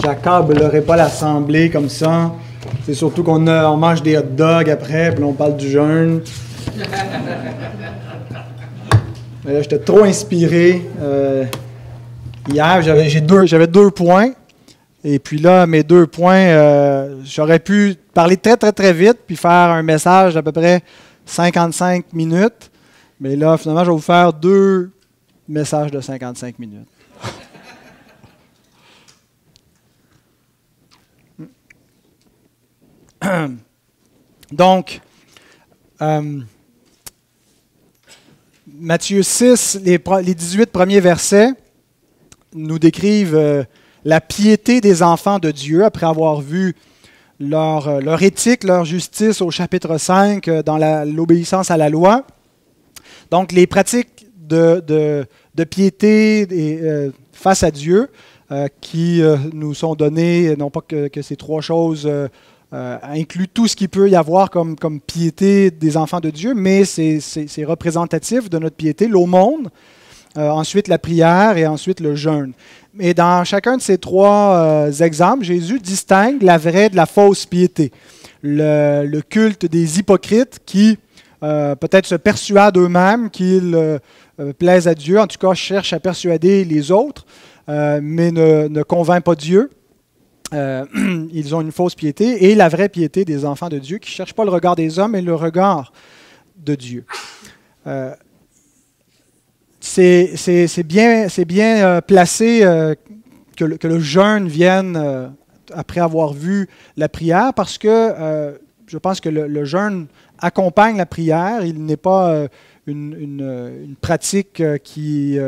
Jacob ne l'aurait pas l'assemblée comme ça. C'est surtout qu'on mange des hot dogs après, puis on parle du jeûne. Mais là, j'étais trop inspiré. Hier, j'avais 2 points. Et puis là, mes 2 points, j'aurais pu parler très, très, très vite, puis faire un message d'à peu près 55 minutes. Mais là, finalement, je vais vous faire 2 messages de 55 minutes. Donc, Matthieu 6, les 18 premiers versets nous décrivent la piété des enfants de Dieu après avoir vu leur éthique, leur justice au chapitre 5 dans l'obéissance à la loi. Donc, les pratiques de piété face à Dieu qui nous sont données, non pas que ces 3 choses inclut tout ce qu'il peut y avoir comme piété des enfants de Dieu, mais c'est représentatif de notre piété, l'aumône, ensuite la prière et ensuite le jeûne. Et dans chacun de ces 3 exemples, Jésus distingue la vraie de la fausse piété. Le culte des hypocrites qui peut-être se persuadent eux-mêmes qu'ils plaisent à Dieu, en tout cas cherchent à persuader les autres, mais ne convainc pas Dieu. Ils ont une fausse piété, et la vraie piété des enfants de Dieu qui ne cherchent pas le regard des hommes, mais le regard de Dieu. C'est bien placé que le jeûne vienne après avoir vu la prière, parce que je pense que le jeûne accompagne la prière. Il n'est pas une pratique qui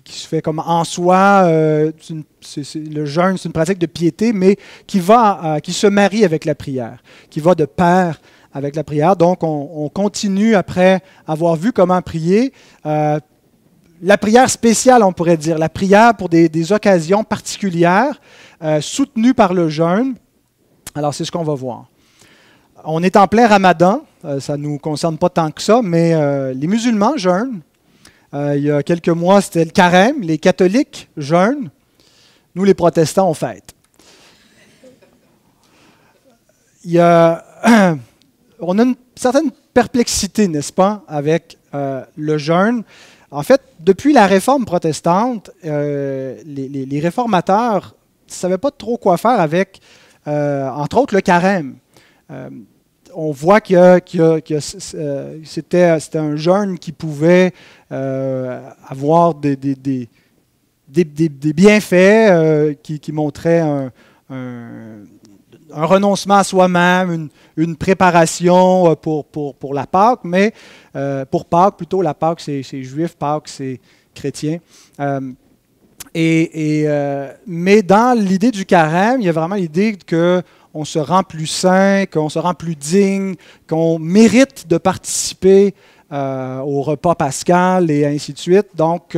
se fait comme en soi. Le jeûne, c'est une pratique de piété, mais qui se marie avec la prière, qui va de pair avec la prière. Donc, on continue après avoir vu comment prier. La prière spéciale, on pourrait dire, la prière pour des occasions particulières, soutenue par le jeûne. Alors, c'est ce qu'on va voir. On est en plein Ramadan, ça ne nous concerne pas tant que ça, mais les musulmans jeûnent. Il y a quelques mois, c'était le carême. Les catholiques jeûnent. Nous, les protestants, on fête. On a une certaine perplexité, n'est-ce pas, avec le jeûne. En fait, depuis la réforme protestante, les réformateurs ne savaient pas trop quoi faire avec, entre autres, le carême. On voit que c'était un jeûne qui pouvait avoir des bienfaits qui montraient un renoncement à soi-même, une préparation pour la Pâque, mais pour Pâques, plutôt, la Pâque, c'est juif, Pâques, c'est chrétien. Mais dans l'idée du carême, il y a vraiment l'idée qu'on se rend plus saint, qu'on se rend plus digne, qu'on mérite de participer au repas pascal et ainsi de suite. Donc,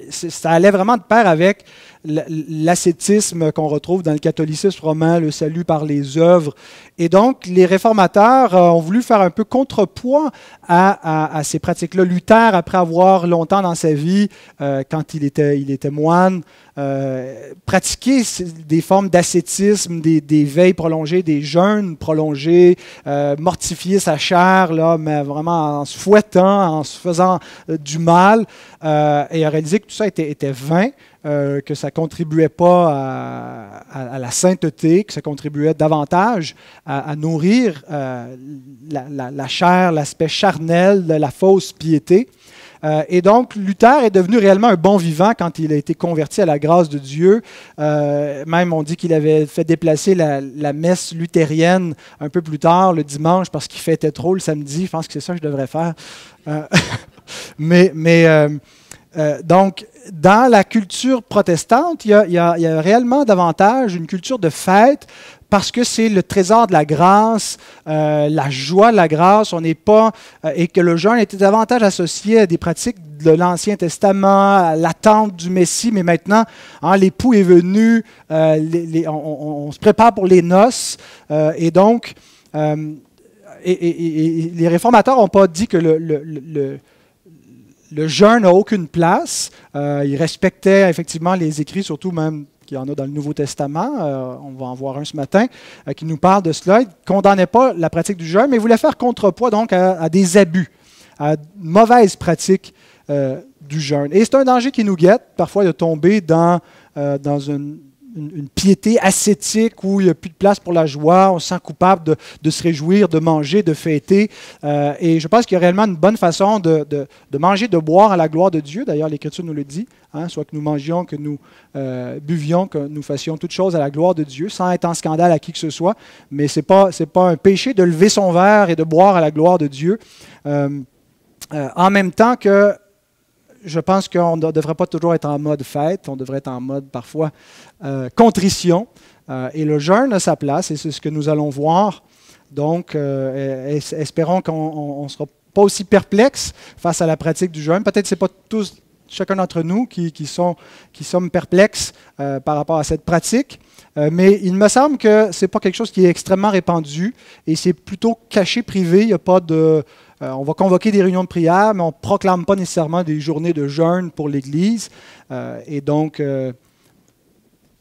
ça allait vraiment de pair avec l'ascétisme qu'on retrouve dans le catholicisme romain, le salut par les œuvres. Et donc, les réformateurs ont voulu faire un peu contrepoids à ces pratiques-là. Luther, après avoir longtemps dans sa vie, quand il était moine, pratiqué des formes d'ascétisme, des veilles prolongées, des jeûnes prolongés, mortifier sa chair, là, mais vraiment en se fouettant, en se faisant du mal, et a réalisé que tout ça était vain, que ça ne contribuait pas à la sainteté, que ça contribuait davantage à nourrir la chair, l'aspect charnel de la fausse piété. Et donc, Luther est devenu réellement un bon vivant quand il a été converti à la grâce de Dieu. Même, on dit qu'il avait fait déplacer la messe luthérienne un peu plus tard, le dimanche, parce qu'il fêtait trop le samedi. Je pense que c'est ça que je devrais faire. Donc, dans la culture protestante, il y a réellement davantage une culture de fête, parce que c'est le trésor de la grâce, la joie de la grâce. On n'est pas et que le jeûne était davantage associé à des pratiques de l'Ancien Testament, à l'attente du Messie. Mais maintenant, l'époux est venu, on se prépare pour les noces, et donc les réformateurs n'ont pas dit que le jeûne n'a aucune place. Ils respectaient effectivement les écrits, surtout même qu'il y en a dans le Nouveau Testament, on va en voir un ce matin, qui nous parle de cela. Il ne condamnait pas la pratique du jeûne, mais il voulait faire contrepoids donc à des abus, à mauvaises pratiques du jeûne. Et c'est un danger qui nous guette, parfois, de tomber dans une piété ascétique où il n'y a plus de place pour la joie, on se sent coupable de se réjouir, de manger, de fêter. Et je pense qu'il y a réellement une bonne façon de manger, de boire à la gloire de Dieu. D'ailleurs, l'Écriture nous le dit, hein, soit que nous mangions, que nous buvions, que nous fassions toutes choses à la gloire de Dieu, sans être en scandale à qui que ce soit. Mais ce n'est pas un péché de lever son verre et de boire à la gloire de Dieu. En même temps que je pense qu'on ne devrait pas toujours être en mode fête, on devrait être en mode parfois contrition. Et le jeûne a sa place, et c'est ce que nous allons voir. Donc, espérons qu'on ne sera pas aussi perplexe face à la pratique du jeûne. Peut-être que ce n'est pas tous, chacun d'entre nous qui sommes perplexes par rapport à cette pratique. Mais il me semble que ce n'est pas quelque chose qui est extrêmement répandu, et c'est plutôt caché, privé. Il n'y a pas de... on va convoquer des réunions de prière, mais on ne proclame pas nécessairement des journées de jeûne pour l'Église. Et donc,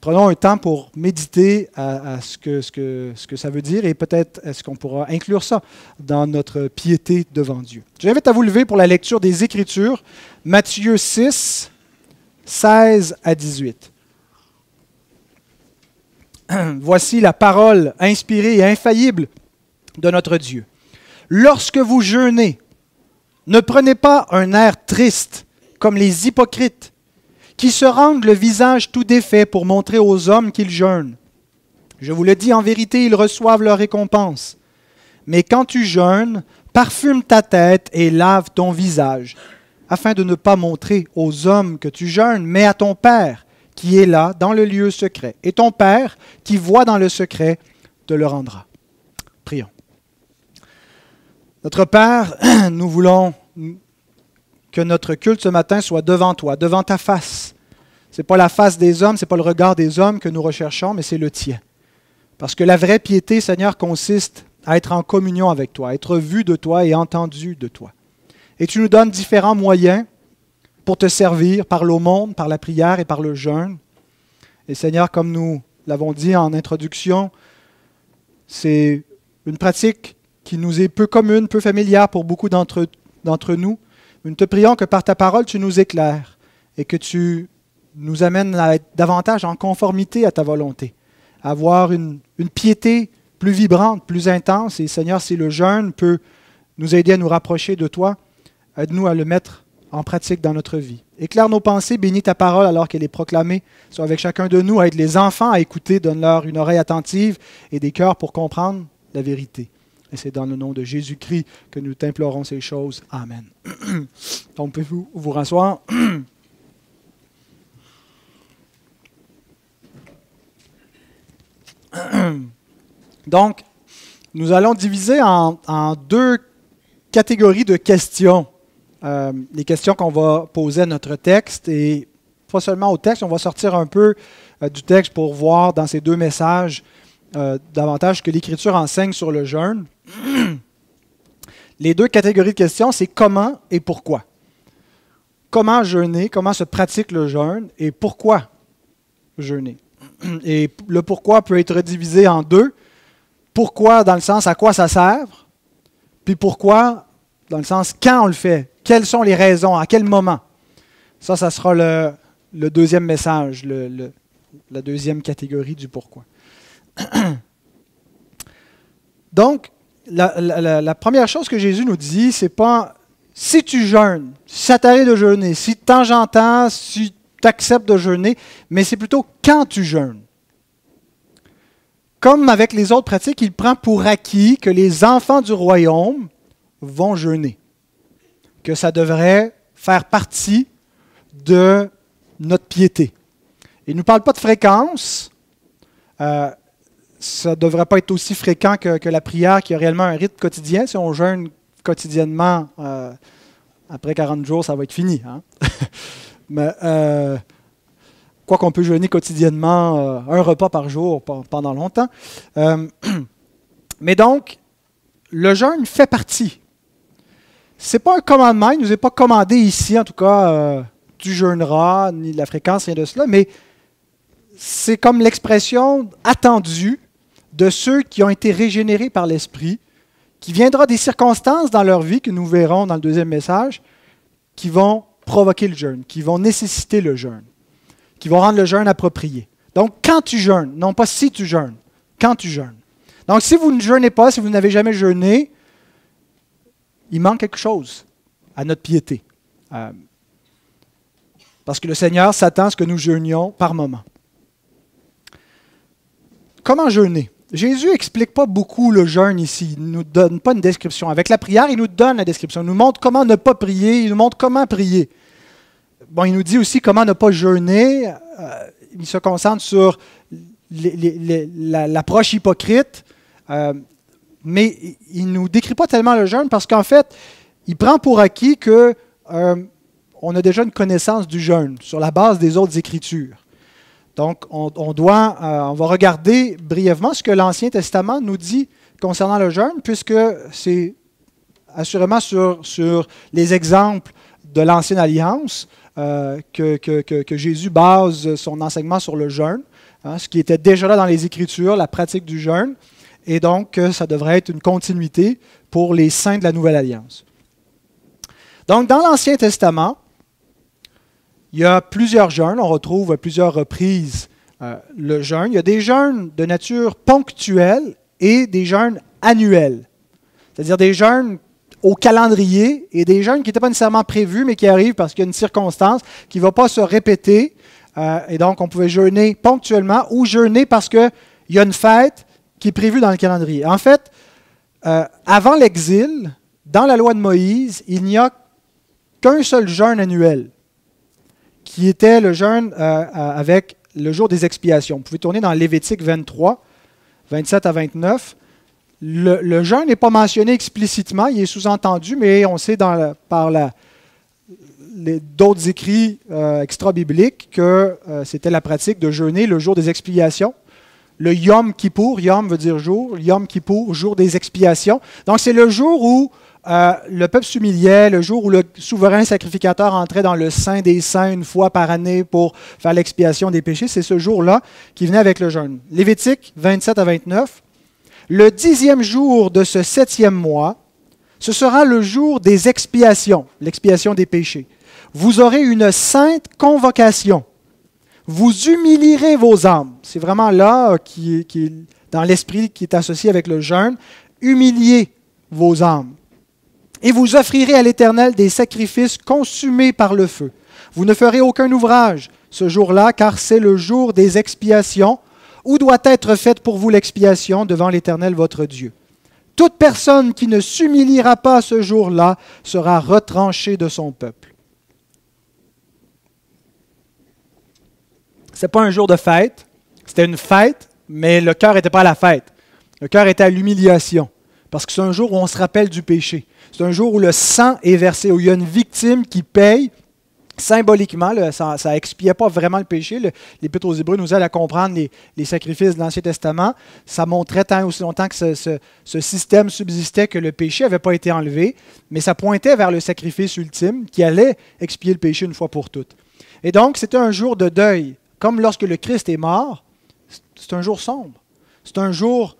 prenons un temps pour méditer à ce que ça veut dire, et peut-être est-ce qu'on pourra inclure ça dans notre piété devant Dieu. J'invite à vous lever pour la lecture des Écritures, Matthieu 6, 16 à 18. Voici la parole inspirée et infaillible de notre Dieu. Lorsque vous jeûnez, ne prenez pas un air triste comme les hypocrites qui se rendent le visage tout défait pour montrer aux hommes qu'ils jeûnent. Je vous le dis, en vérité, ils reçoivent leur récompense. Mais quand tu jeûnes, parfume ta tête et lave ton visage, afin de ne pas montrer aux hommes que tu jeûnes, mais à ton Père qui est là dans le lieu secret. Et ton Père qui voit dans le secret te le rendra. Prions. Notre Père, nous voulons que notre culte ce matin soit devant toi, devant ta face. Ce n'est pas la face des hommes, ce n'est pas le regard des hommes que nous recherchons, mais c'est le tien. Parce que la vraie piété, Seigneur, consiste à être en communion avec toi, à être vu de toi et entendu de toi. Et tu nous donnes différents moyens pour te servir par l'aumône, par la prière et par le jeûne. Et Seigneur, comme nous l'avons dit en introduction, c'est une pratique qui nous est peu commune, peu familière pour beaucoup d'entre nous. Nous te prions que par ta parole, tu nous éclaires et que tu nous amènes à être davantage en conformité à ta volonté, à avoir une piété plus vibrante, plus intense. Et Seigneur, si le jeûne peut nous aider à nous rapprocher de toi, aide-nous à le mettre en pratique dans notre vie. Éclaire nos pensées, bénis ta parole alors qu'elle est proclamée. Sois avec chacun de nous, aide les enfants à écouter, donne-leur une oreille attentive et des cœurs pour comprendre la vérité. Et c'est dans le nom de Jésus-Christ que nous t'implorons ces choses. Amen. Donc, pouvez-vous vous rasseoir? Donc, nous allons diviser en deux catégories de questions. Les questions qu'on va poser à notre texte, et pas seulement au texte, on va sortir un peu du texte pour voir dans ces deux messages davantage que l'Écriture enseigne sur le jeûne. Les deux catégories de questions, c'est comment et pourquoi. Comment jeûner, comment se pratique le jeûne et pourquoi jeûner. Et le pourquoi peut être divisé en deux. Pourquoi dans le sens à quoi ça sert, puis pourquoi dans le sens quand on le fait, quelles sont les raisons, à quel moment. Ça sera le deuxième message, la deuxième catégorie du pourquoi. Donc, la première chose que Jésus nous dit, c'est pas si tu jeûnes, si ça t'arrive de jeûner, si de temps en temps, si tu acceptes de jeûner, mais c'est plutôt quand tu jeûnes. Comme avec les autres pratiques, il prend pour acquis que les enfants du royaume vont jeûner, que ça devrait faire partie de notre piété. Il ne nous parle pas de fréquence. Ça ne devrait pas être aussi fréquent que la prière, qui a réellement un rythme quotidien. Si on jeûne quotidiennement, après 40 jours, ça va être fini. Hein? Mais, quoi qu'on peut jeûner quotidiennement, un repas par jour pendant longtemps. Mais donc, le jeûne fait partie. Ce n'est pas un commandement, il ne nous est pas commandé ici, en tout cas, tu jeûneras, ni la fréquence, rien de cela, mais c'est comme l'expression attendue de ceux qui ont été régénérés par l'Esprit, qui viendra des circonstances dans leur vie, que nous verrons dans le deuxième message, qui vont provoquer le jeûne, qui vont nécessiter le jeûne, qui vont rendre le jeûne approprié. Donc, quand tu jeûnes, non pas si tu jeûnes, quand tu jeûnes. Donc, si vous ne jeûnez pas, si vous n'avez jamais jeûné, il manque quelque chose à notre piété. Parce que le Seigneur s'attend à ce que nous jeûnions par moment. Comment jeûner? Jésus n'explique pas beaucoup le jeûne ici. Il ne nous donne pas une description. Avec la prière, il nous donne la description. Il nous montre comment ne pas prier. Il nous montre comment prier. Bon, il nous dit aussi comment ne pas jeûner. Il se concentre sur l'approche hypocrite. Mais il ne nous décrit pas tellement le jeûne parce qu'en fait, il prend pour acquis qu'on a déjà une connaissance du jeûne sur la base des autres Écritures. Donc, on va regarder brièvement ce que l'Ancien Testament nous dit concernant le jeûne, puisque c'est assurément sur les exemples de l'Ancienne Alliance que Jésus base son enseignement sur le jeûne, ce qui était déjà là dans les Écritures, la pratique du jeûne, et donc ça devrait être une continuité pour les saints de la Nouvelle Alliance. Donc, dans l'Ancien Testament, il y a plusieurs jeûnes, on retrouve à plusieurs reprises le jeûne. Il y a des jeûnes de nature ponctuelle et des jeûnes annuels, c'est-à-dire des jeûnes au calendrier et des jeûnes qui n'étaient pas nécessairement prévus, mais qui arrivent parce qu'il y a une circonstance qui ne va pas se répéter. Et donc, on pouvait jeûner ponctuellement ou jeûner parce qu'il y a une fête qui est prévue dans le calendrier. En fait, avant l'exil, dans la loi de Moïse, il n'y a qu'un seul jeûne annuel, qui était le jeûne avec le jour des expiations. Vous pouvez tourner dans Lévitique 23, 27 à 29. Le jeûne n'est pas mentionné explicitement, il est sous-entendu, mais on sait par d'autres écrits extra-bibliques que c'était la pratique de jeûner le jour des expiations. Le Yom Kippour, Yom veut dire jour, Yom Kippour, jour des expiations. Donc c'est le jour où le peuple s'humiliait, le jour où le souverain sacrificateur entrait dans le Saint des Saints une fois par année pour faire l'expiation des péchés. C'est ce jour-là qui venait avec le jeûne. Lévitique 27 à 29. Le 10e jour de ce 7e mois, ce sera le jour des expiations, l'expiation des péchés. Vous aurez une sainte convocation. Vous humilierez vos âmes. C'est vraiment là qui est dans l'esprit qui est associé avec le jeûne. Humiliez vos âmes. Et vous offrirez à l'Éternel des sacrifices consumés par le feu. Vous ne ferez aucun ouvrage ce jour-là, car c'est le jour des expiations, où doit être faite pour vous l'expiation devant l'Éternel votre Dieu. Toute personne qui ne s'humiliera pas ce jour-là sera retranchée de son peuple. Ce n'était pas un jour de fête, c'était une fête, mais le cœur n'était pas à la fête. Le cœur était à l'humiliation, parce que c'est un jour où on se rappelle du péché. C'est un jour où le sang est versé, où il y a une victime qui paye symboliquement. Ça n'expiait pas vraiment le péché. L'Épître aux Hébreux nous aide à comprendre les sacrifices de l'Ancien Testament. Ça montrait tant aussi longtemps que ce système subsistait que le péché n'avait pas été enlevé, mais ça pointait vers le sacrifice ultime qui allait expier le péché une fois pour toutes. Et donc, c'était un jour de deuil. Comme lorsque le Christ est mort, c'est un jour sombre. C'est un jour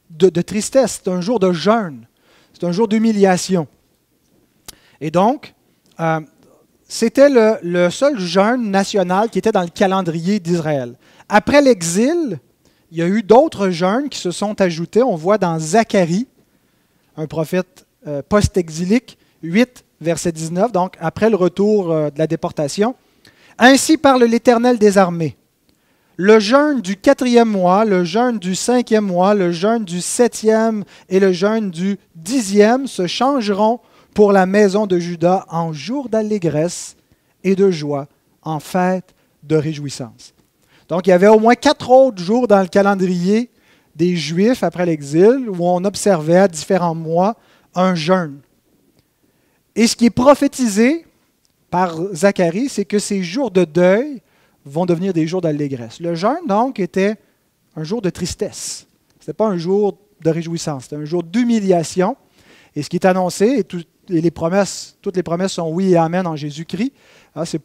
de tristesse, c'est un jour de jeûne. C'est un jour d'humiliation. Et donc, c'était le seul jeûne national qui était dans le calendrier d'Israël. Après l'exil, il y a eu d'autres jeûnes qui se sont ajoutés. On voit dans Zacharie, un prophète post-exilique, 8, verset 19, donc après le retour de la déportation. « Ainsi parle l'Éternel des armées. Le jeûne du 4e mois, le jeûne du 5e mois, le jeûne du 7e et le jeûne du 10e se changeront pour la maison de Juda en jour d'allégresse et de joie, en fête de réjouissance. » Donc, il y avait au moins 4 autres jours dans le calendrier des Juifs après l'exil où on observait à différents mois un jeûne. Et ce qui est prophétisé par Zacharie, c'est que ces jours de deuil vont devenir des jours d'allégresse. Le jeûne, donc, était un jour de tristesse. Ce n'était pas un jour de réjouissance, c'était un jour d'humiliation. Et ce qui est annoncé, toutes les promesses sont oui et amen en Jésus-Christ. Ce n'est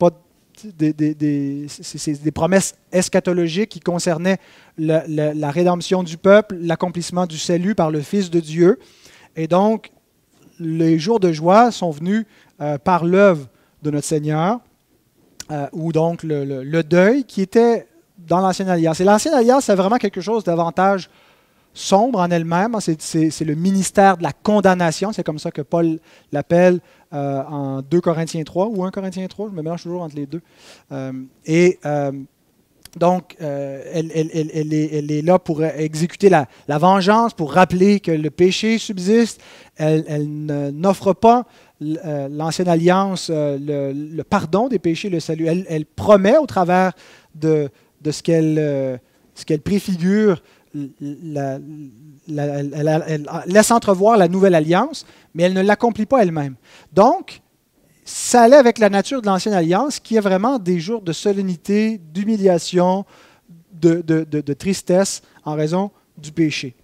c'est des promesses eschatologiques qui concernaient la rédemption du peuple, l'accomplissement du salut par le Fils de Dieu. Et donc, les jours de joie sont venus par l'œuvre de notre Seigneur, ou donc le deuil qui était dans l'Ancienne Alliance. Et l'Ancienne Alliance, c'est vraiment quelque chose davantage sombre en elle-même. C'est le ministère de la condamnation. C'est comme ça que Paul l'appelle en 2 Corinthiens 3 ou 1 Corinthiens 3. Je me mélange toujours entre les deux. Donc, elle est là pour exécuter la vengeance, pour rappeler que le péché subsiste. Elle n'offre pas l'Ancienne Alliance le pardon des péchés, le salut. Elle promet au travers de ce qu'elle préfigure, elle laisse entrevoir la nouvelle alliance, mais elle ne l'accomplit pas elle-même. Donc, ça allait avec la nature de l'Ancienne Alliance, qui est vraiment des jours de solennité, d'humiliation, de tristesse en raison du péché.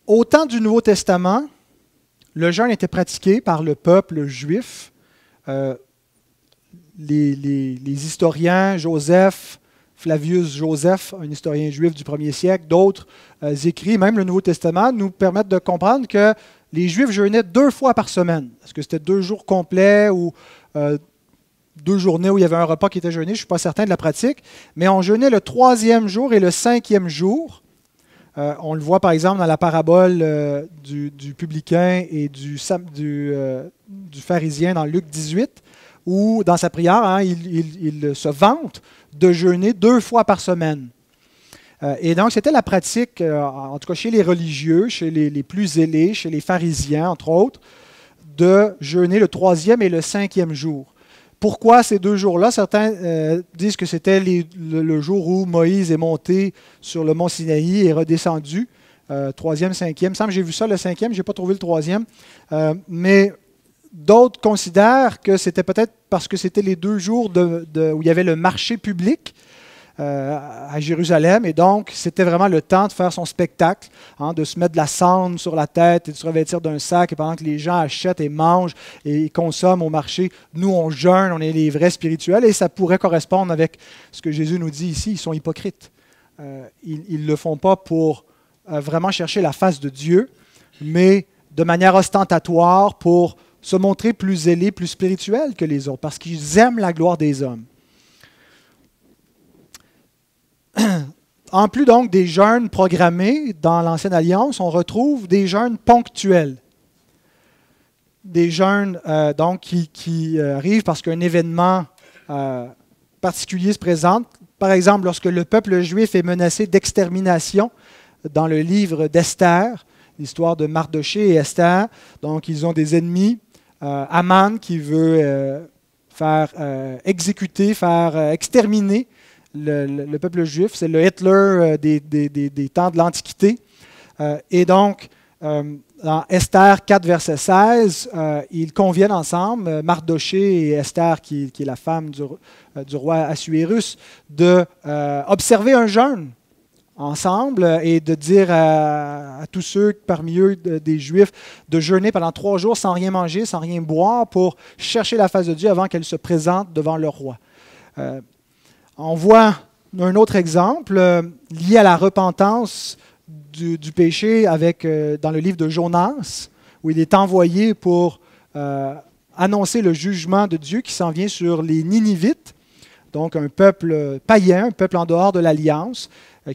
Au temps du Nouveau Testament, le jeûne était pratiqué par le peuple juif. Les historiens, Joseph, Flavius Joseph, un historien juif du 1er siècle, d'autres écrits, même le Nouveau Testament, nous permettent de comprendre que les Juifs jeûnaient 2 fois par semaine. Est-ce que c'était 2 jours complets ou 2 journées où il y avait un repas qui était jeûné? Je ne suis pas certain de la pratique. Mais on jeûnait le 3e jour et le 5e jour. On le voit par exemple dans la parabole du publicain et du pharisien dans Luc 18, où dans sa prière, il se vante de jeûner 2 fois par semaine. Et donc, c'était la pratique, en tout cas chez les religieux, chez les plus zélés, chez les pharisiens, entre autres, de jeûner le 3e et le 5e jour. Pourquoi ces 2 jours-là? Certains disent que c'était le jour où Moïse est monté sur le mont Sinaï et redescendu, 3e, 5e. Il me semble que j'ai vu ça le 5e, je n'ai pas trouvé le 3e. Mais d'autres considèrent que c'était peut-être parce que c'était les 2 jours où il y avait le marché public à Jérusalem, et donc c'était vraiment le temps de faire son spectacle, de se mettre de la cendre sur la tête et de se revêtir d'un sac, et pendant que les gens achètent et mangent et consomment au marché, nous on jeûne, on est les vrais spirituels, et ça pourrait correspondre avec ce que Jésus nous dit ici, ils sont hypocrites. Ils ne le font pas pour vraiment chercher la face de Dieu, mais de manière ostentatoire pour se montrer plus zélés, plus spirituels que les autres, parce qu'ils aiment la gloire des hommes. En plus donc des jeûnes programmés dans l'Ancienne Alliance, on retrouve des jeûnes ponctuels. Des jeûnes donc qui arrivent parce qu'un événement particulier se présente. Par exemple, lorsque le peuple juif est menacé d'extermination dans le livre d'Esther, l'histoire de Mardoché et Esther. Donc, ils ont des ennemis. Aman qui veut faire exécuter, exterminer le peuple juif. C'est le Hitler des temps de l'Antiquité. Et donc, dans Esther 4, verset 16, ils conviennent ensemble, Mardoché et Esther, qui est la femme du roi Assuérus, d'observer un jeûne ensemble et de dire à tous ceux parmi eux des Juifs de jeûner pendant 3 jours sans rien manger, sans rien boire, pour chercher la face de Dieu avant qu'elle se présente devant le roi. On voit un autre exemple lié à la repentance du péché dans le livre de Jonas, où il est envoyé pour annoncer le jugement de Dieu qui s'en vient sur les Ninivites, donc un peuple païen, un peuple en dehors de l'Alliance,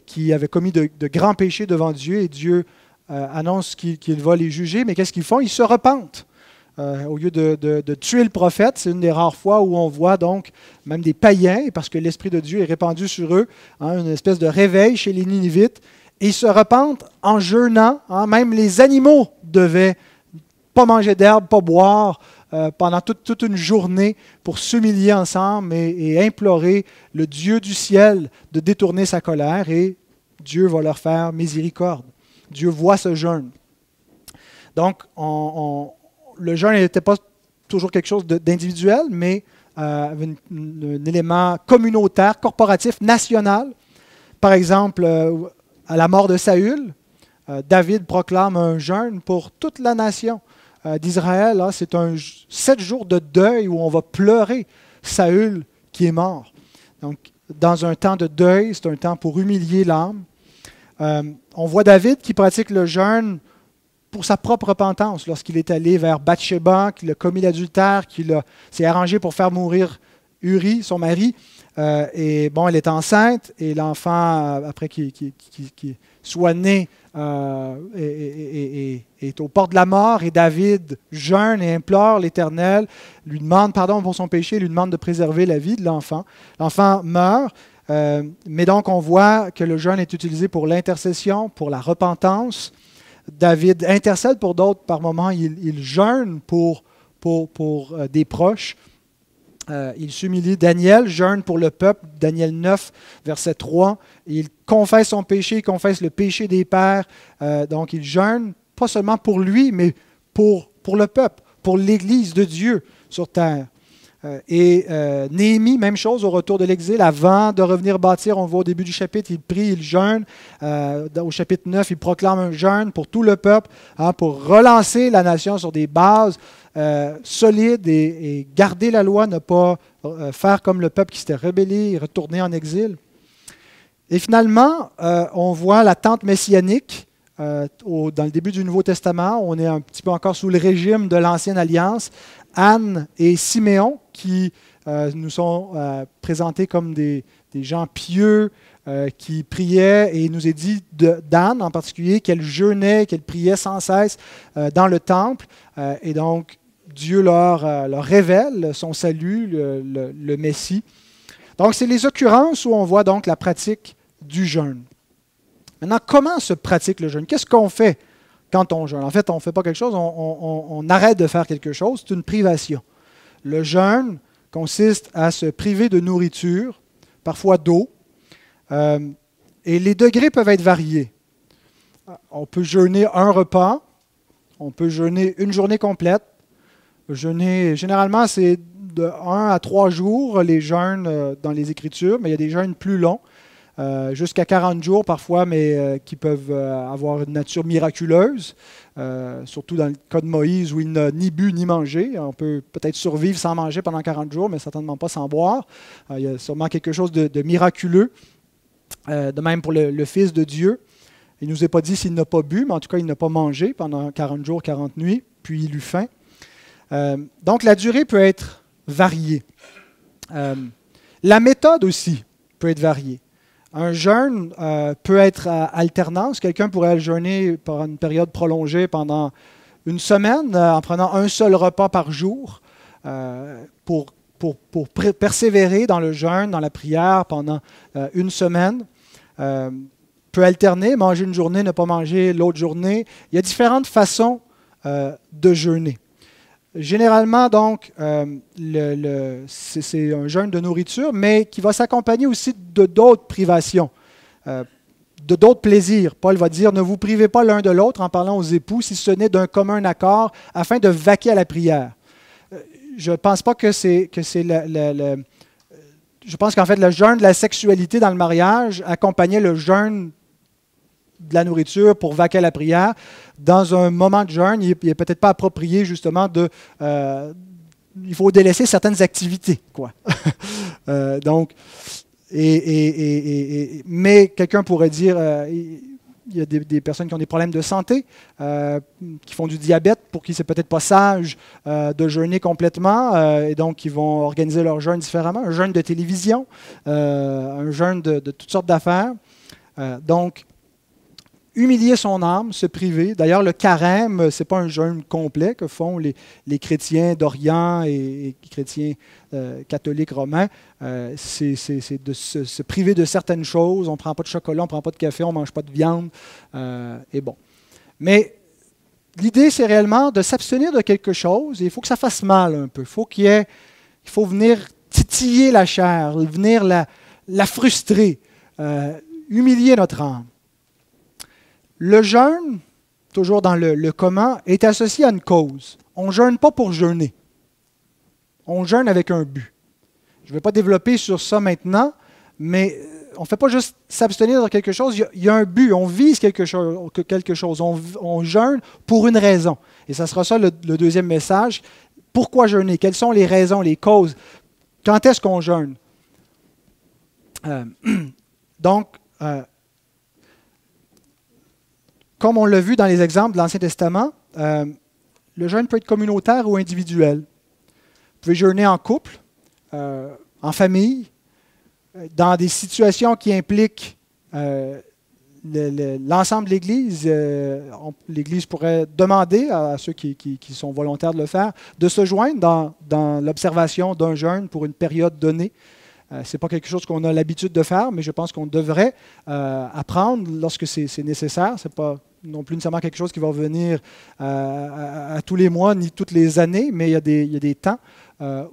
qui avait commis de grands péchés devant Dieu, et Dieu annonce qu'il va les juger. Mais qu'est-ce qu'ils font? Ils se repentent. Au lieu de tuer le prophète, c'est une des rares fois où on voit donc même des païens, parce que l'Esprit de Dieu est répandu sur eux, une espèce de réveil chez les Ninivites, et ils se repentent en jeûnant. Même les animaux devaient pas manger d'herbe, pas boire, pendant toute une journée pour s'humilier ensemble et implorer le Dieu du ciel de détourner sa colère, et Dieu va leur faire miséricorde. Dieu voit ce jeûne. Donc, le jeûne n'était pas toujours quelque chose d'individuel, mais un élément communautaire, corporatif, national. Par exemple, à la mort de Saül, David proclame un jeûne pour toute la nation. d'Israël, c'est 7 jours de deuil où on va pleurer Saül qui est mort. Donc, dans un temps de deuil, c'est un temps pour humilier l'âme. On voit David qui pratique le jeûne pour sa propre repentance lorsqu'il est allé vers Bathsheba, qu'il a commis l'adultère, qu'il s'est arrangé pour faire mourir Uri, son mari. Et bon, elle est enceinte et l'enfant, après qu'il soit né, est aux portes de la mort et David jeûne et implore l'Éternel, lui demande pardon pour son péché, lui demande de préserver la vie de l'enfant. L'enfant meurt, mais donc on voit que le jeûne est utilisé pour l'intercession, pour la repentance. David intercède pour d'autres par moments, il jeûne pour des proches. Il s'humilie. Daniel jeûne pour le peuple, Daniel 9, verset 3. Il confesse son péché, il confesse le péché des pères. Donc il jeûne, pas seulement pour lui, mais pour le peuple, pour l'Église de Dieu sur terre. Néhémie, même chose au retour de l'exil, avant de revenir bâtir, on voit au début du chapitre, il prie, il jeûne. Au chapitre 9, il proclame un jeûne pour tout le peuple, pour relancer la nation sur des bases solides et garder la loi, ne pas faire comme le peuple qui s'était rebellé et retourné en exil. Et finalement, on voit l'attente messianique dans le début du Nouveau Testament. On est un petit peu encore sous le régime de l'Ancienne Alliance. Anne et Siméon qui nous sont présentés comme des gens pieux qui priaient, et il nous est dit d'Anne en particulier qu'elle jeûnait, qu'elle priait sans cesse dans le temple, et donc Dieu leur révèle son salut, le Messie. Donc c'est les occurrences où on voit donc la pratique du jeûne. Maintenant, comment se pratique le jeûne? Qu'est-ce qu'on fait quand on jeûne? En fait, on ne fait pas quelque chose, on arrête de faire quelque chose, c'est une privation. Le jeûne consiste à se priver de nourriture, parfois d'eau, et les degrés peuvent être variés. On peut jeûner un repas, on peut jeûner une journée complète. Jeûner, généralement, c'est de 1 à 3 jours, les jeûnes dans les Écritures, mais il y a des jeûnes plus longs, jusqu'à 40 jours parfois, mais qui peuvent avoir une nature miraculeuse, surtout dans le cas de Moïse où il n'a ni bu ni mangé. On peut peut-être survivre sans manger pendant 40 jours, mais certainement pas sans boire. Il y a sûrement quelque chose de miraculeux, de même pour le Fils de Dieu. Il ne nous est pas dit s'il n'a pas bu, mais en tout cas, il n'a pas mangé pendant 40 jours, 40 nuits, puis il eut faim. Donc, la durée peut être variée. La méthode aussi peut être variée. Un jeûne peut être à alternance. Quelqu'un pourrait jeûner par une période prolongée pendant une semaine en prenant un seul repas par jour pour persévérer dans le jeûne, dans la prière pendant une semaine. Peut alterner, manger une journée, ne pas manger l'autre journée. Il y a différentes façons de jeûner. Généralement, donc, c'est un jeûne de nourriture, mais qui va s'accompagner aussi de d'autres privations, de d'autres plaisirs. Paul va dire, ne vous privez pas l'un de l'autre en parlant aux époux, si ce n'est d'un commun accord, afin de vaquer à la prière. Je ne pense pas que c'est je pense qu'en fait, le jeûne de la sexualité dans le mariage accompagnait le jeûne de la nourriture pour vaquer à la prière. Dans un moment de jeûne, il n'est peut-être pas approprié justement il faut délaisser certaines activités, quoi. Mais quelqu'un pourrait dire, il y a des personnes qui ont des problèmes de santé, qui font du diabète, pour qui c'est peut-être pas sage de jeûner complètement, et donc qui vont organiser leur jeûne différemment. Un jeûne de télévision, un jeûne de toutes sortes d'affaires. Donc, humilier son âme, se priver. D'ailleurs, le carême, ce n'est pas un jeûne complet que font les chrétiens d'Orient et chrétiens catholiques romains. C'est de se priver de certaines choses. On ne prend pas de chocolat, on ne prend pas de café, on ne mange pas de viande. Et bon. Mais l'idée, c'est réellement de s'abstenir de quelque chose, et il faut que ça fasse mal un peu. Il faut venir titiller la chair, venir la frustrer, humilier notre âme. Le jeûne, toujours dans le comment, est associé à une cause. On ne jeûne pas pour jeûner. On jeûne avec un but. Je ne vais pas développer sur ça maintenant, mais on ne fait pas juste s'abstenir de quelque chose, il y a un but, on vise quelque chose. On jeûne pour une raison. Et ça sera ça le deuxième message. Pourquoi jeûner? Quelles sont les raisons, les causes? Quand est-ce qu'on jeûne? Donc, comme on l'a vu dans les exemples de l'Ancien Testament, le jeûne peut être communautaire ou individuel. Vous pouvez jeûner en couple, en famille, dans des situations qui impliquent l'ensemble de l'Église. L'Église pourrait demander à ceux qui sont volontaires de le faire de se joindre dans l'observation d'un jeûne pour une période donnée. Ce n'est pas quelque chose qu'on a l'habitude de faire, mais je pense qu'on devrait apprendre lorsque c'est nécessaire. Ce n'est pas non plus nécessairement quelque chose qui va revenir à tous les mois ni toutes les années, mais il y a des temps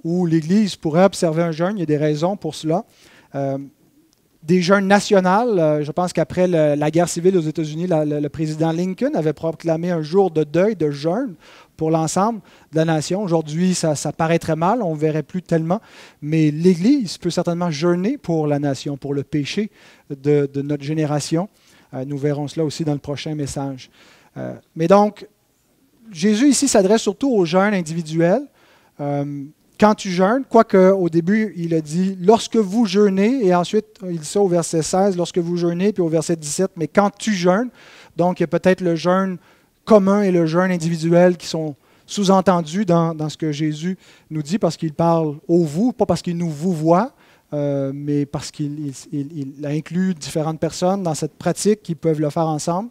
où l'Église pourrait observer un jeûne. Il y a des raisons pour cela. Des jeûnes nationaux. Je pense qu'après la guerre civile aux États-Unis, le président Lincoln avait proclamé un jour de deuil, de jeûne pour l'ensemble de la nation. Aujourd'hui, ça paraît très mal, on ne verrait plus tellement, mais l'Église peut certainement jeûner pour la nation, pour le péché de notre génération. Nous verrons cela aussi dans le prochain message. Mais donc, Jésus ici s'adresse surtout aux jeûnes individuels. Quand tu jeûnes, quoique au début, il a dit « lorsque vous jeûnez », et ensuite, il dit ça au verset 16, « lorsque vous jeûnez », puis au verset 17, « mais quand tu jeûnes », donc il y a peut-être le jeûne commun et le jeûne individuel qui sont sous-entendus dans ce que Jésus nous dit, parce qu'il parle au vous, pas parce qu'il nous vous voit, mais parce qu'il inclut différentes personnes dans cette pratique qui peuvent le faire ensemble.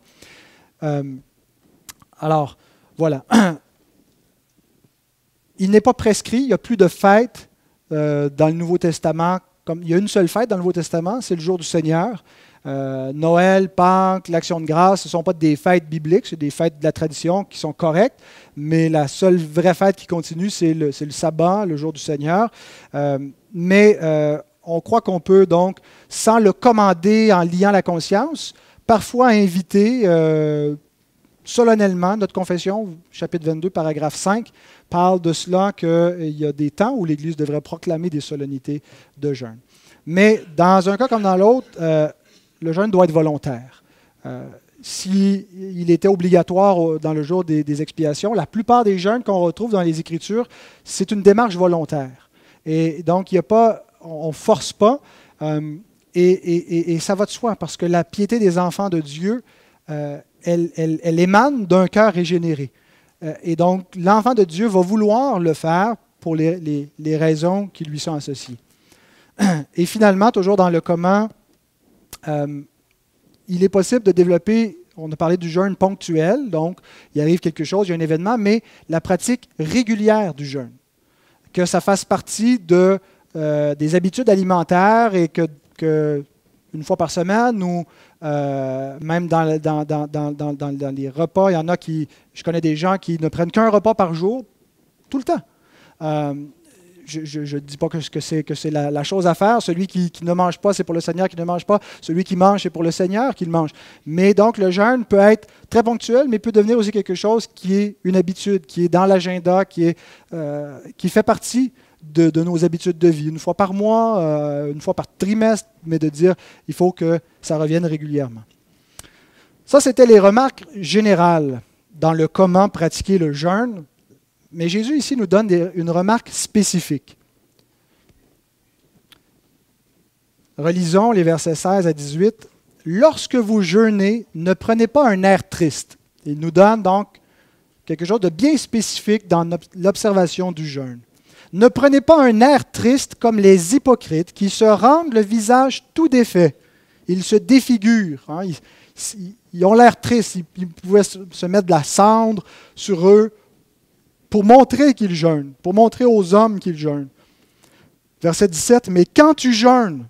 Alors, voilà. Il n'est pas prescrit, il n'y a plus de fête dans le Nouveau Testament. Il y a une seule fête dans le Nouveau Testament, c'est le jour du Seigneur. Noël, Pâques, l'Action de grâce, ce ne sont pas des fêtes bibliques, c'est des fêtes de la tradition qui sont correctes, mais la seule vraie fête qui continue, c'est le sabbat, le jour du Seigneur. Mais on croit qu'on peut donc, sans le commander en liant la conscience, parfois inviter solennellement, notre confession, chapitre 22, paragraphe 5, parle de cela qu'il y a des temps où l'Église devrait proclamer des solennités de jeûne. Mais dans un cas comme dans l'autre, le jeûne doit être volontaire. S'il était obligatoire dans le jour des expiations, la plupart des jeûnes qu'on retrouve dans les Écritures, c'est une démarche volontaire. Et donc, on ne force pas, et ça va de soi, parce que la piété des enfants de Dieu, elle émane d'un cœur régénéré. Et donc, l'enfant de Dieu va vouloir le faire pour les raisons qui lui sont associées. Et finalement, toujours dans le comment, il est possible de développer, on a parlé du jeûne ponctuel, donc il arrive quelque chose, il y a un événement, mais la pratique régulière du jeûne, que ça fasse partie des habitudes alimentaires et que une fois par semaine ou même dans les repas, il y en a je connais des gens qui ne prennent qu'un repas par jour, tout le temps. Je ne dis pas que c'est la chose à faire. Celui qui ne mange pas, c'est pour le Seigneur qui ne mange pas. Celui qui mange, c'est pour le Seigneur qui le mange. Mais donc, le jeûne peut être très ponctuel, mais peut devenir aussi quelque chose qui est une habitude, qui est dans l'agenda, qui fait partie de nos habitudes de vie. Une fois par mois, une fois par trimestre, mais de dire il faut que ça revienne régulièrement. Ça, c'était les remarques générales dans le comment pratiquer le jeûne. Mais Jésus ici nous donne une remarque spécifique. Relisons les versets 16 à 18. « Lorsque vous jeûnez, ne prenez pas un air triste. » Il nous donne donc quelque chose de bien spécifique dans l'observation du jeûne. « Ne prenez pas un air triste comme les hypocrites qui se rendent le visage tout défait. Ils se défigurent. Hein, ils ont l'air tristes. Ils pouvaient se mettre de la cendre sur eux pour montrer qu'ils jeûnent, pour montrer aux hommes qu'ils jeûnent. » Verset 17. « Mais quand tu jeûnes,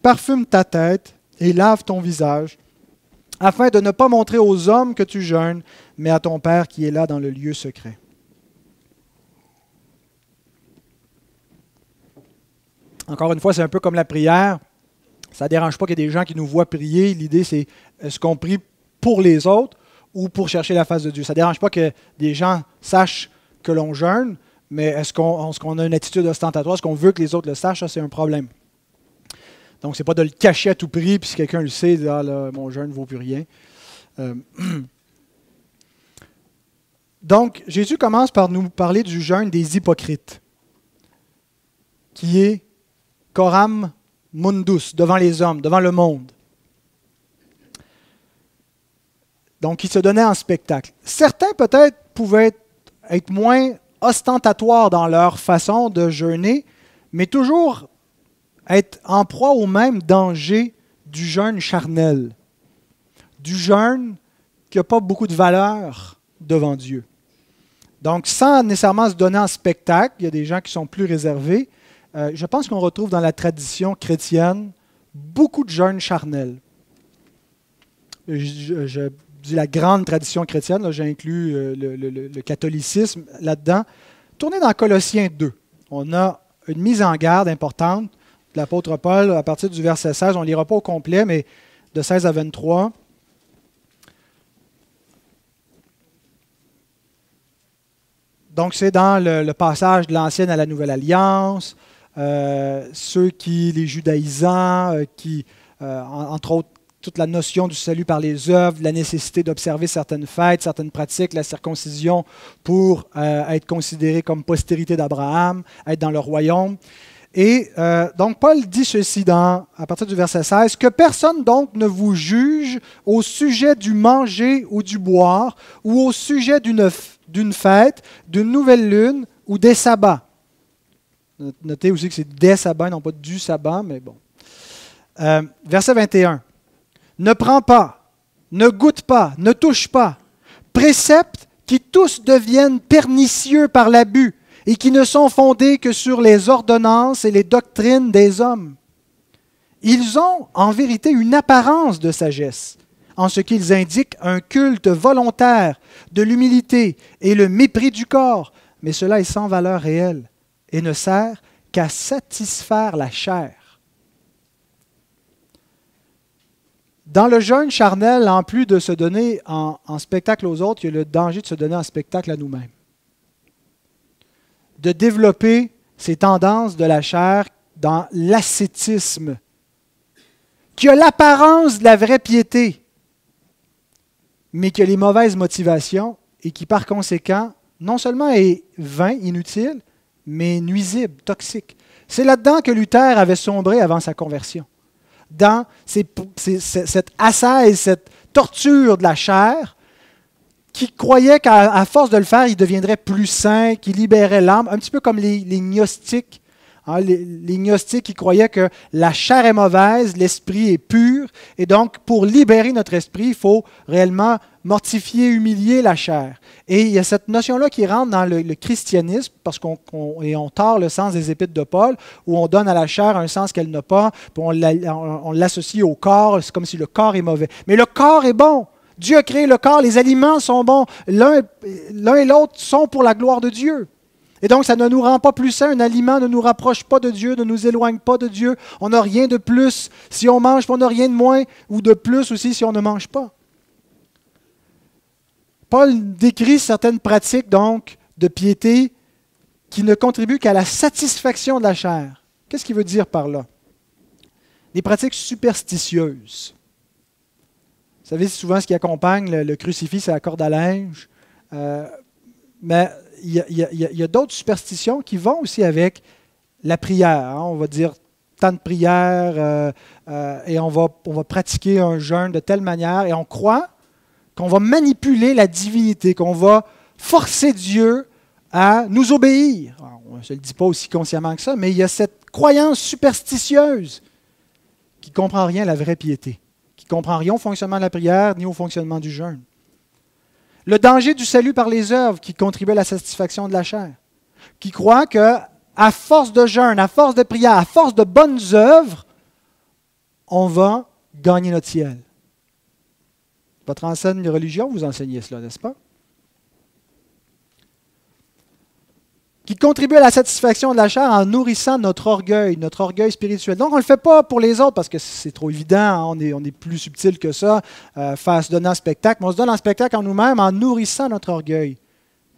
parfume ta tête et lave ton visage, afin de ne pas montrer aux hommes que tu jeûnes, mais à ton Père qui est là dans le lieu secret. » Encore une fois, c'est un peu comme la prière. Ça ne dérange pas qu'il y ait des gens qui nous voient prier. L'idée, c'est est-ce qu'on prie pour les autres ou pour chercher la face de Dieu. Ça ne dérange pas que des gens sachent que l'on jeûne, mais est-ce qu'on a une attitude ostentatoire? Est-ce qu'on veut que les autres le sachent? Ça, c'est un problème. Donc, ce n'est pas de le cacher à tout prix, puis si quelqu'un le sait, ah, là, mon jeûne ne vaut plus rien. Donc, Jésus commence par nous parler du jeûne des hypocrites, qui est coram mundus, devant les hommes, devant le monde. Donc, ils se donnaient en spectacle. Certains, peut-être, pouvaient être moins ostentatoires dans leur façon de jeûner, mais toujours être en proie au même danger du jeûne charnel, du jeûne qui n'a pas beaucoup de valeur devant Dieu. Donc, sans nécessairement se donner en spectacle, il y a des gens qui sont plus réservés. Je pense qu'on retrouve dans la tradition chrétienne beaucoup de jeûnes charnels. Je dis la grande tradition chrétienne, là, j'ai inclus le catholicisme là-dedans. Tournez dans Colossiens 2. On a une mise en garde importante de l'apôtre Paul à partir du verset 16. On ne lira pas au complet, mais de 16 à 23. Donc, c'est dans le passage de l'Ancienne à la Nouvelle Alliance, les judaïsants, entre autres, toute la notion du salut par les œuvres, la nécessité d'observer certaines fêtes, certaines pratiques, la circoncision pour être considéré comme postérité d'Abraham, être dans le royaume. Et donc, Paul dit ceci à partir du verset 16, « Que personne donc ne vous juge au sujet du manger ou du boire, ou au sujet d'une fête, d'une nouvelle lune ou des sabbats. » Notez aussi que c'est des sabbats, non pas du sabbat, mais bon. Verset 21. « Ne prends pas, ne goûte pas, ne touche pas. Préceptes qui tous deviennent pernicieux par l'abus et qui ne sont fondés que sur les ordonnances et les doctrines des hommes. Ils ont en vérité une apparence de sagesse, en ce qu'ils indiquent un culte volontaire de l'humilité et le mépris du corps, mais cela est sans valeur réelle et ne sert qu'à satisfaire la chair. » Dans le jeûne charnel, en plus de se donner en spectacle aux autres, il y a le danger de se donner en spectacle à nous-mêmes. De développer ces tendances de la chair dans l'ascétisme, qui a l'apparence de la vraie piété, mais qui a les mauvaises motivations et qui, par conséquent, non seulement est vain, inutile, mais nuisible, toxique. C'est là-dedans que Luther avait sombré avant sa conversion. Dans cette ascèse, cette torture de la chair, qui croyait qu'à force de le faire, il deviendrait plus saint, qu'il libérait l'âme, un petit peu comme les gnostiques. Hein, les gnostiques qui croyaient que la chair est mauvaise, l'esprit est pur, et donc pour libérer notre esprit, il faut réellement mortifier, humilier la chair. Et il y a cette notion-là qui rentre dans le christianisme, parce qu'on tord le sens des épîtres de Paul, où on donne à la chair un sens qu'elle n'a pas, puis on l'associe au corps, c'est comme si le corps est mauvais. Mais le corps est bon. Dieu a créé le corps, les aliments sont bons. L'un et l'autre sont pour la gloire de Dieu. Et donc, ça ne nous rend pas plus saints. Un aliment ne nous rapproche pas de Dieu, ne nous éloigne pas de Dieu. On n'a rien de plus si on mange, puis on n'a rien de moins, ou de plus aussi si on ne mange pas. Paul décrit certaines pratiques, donc, de piété qui ne contribuent qu'à la satisfaction de la chair. Qu'est-ce qu'il veut dire par là? Des pratiques superstitieuses. Vous savez, souvent, ce qui accompagne le crucifix, c'est la corde à linge. Mais il y a d'autres superstitions qui vont aussi avec la prière. Hein. On va dire temps de prière et on va pratiquer un jeûne de telle manière et on croit qu'on va manipuler la divinité, qu'on va forcer Dieu à nous obéir. Alors, on ne se le dit pas aussi consciemment que ça, mais il y a cette croyance superstitieuse qui ne comprend rien à la vraie piété, qui ne comprend rien au fonctionnement de la prière ni au fonctionnement du jeûne. Le danger du salut par les œuvres qui contribue à la satisfaction de la chair, qui croit qu'à force de jeûne, à force de prière, à force de bonnes œuvres, on va gagner notre ciel. Votre enseigne de religion, vous enseignez cela, n'est-ce pas? Qui contribue à la satisfaction de la chair en nourrissant notre orgueil spirituel. Donc, on ne le fait pas pour les autres parce que c'est trop évident, hein, on est plus subtil que ça, faire se donner en spectacle, mais on se donne en spectacle en nous-mêmes en nourrissant notre orgueil.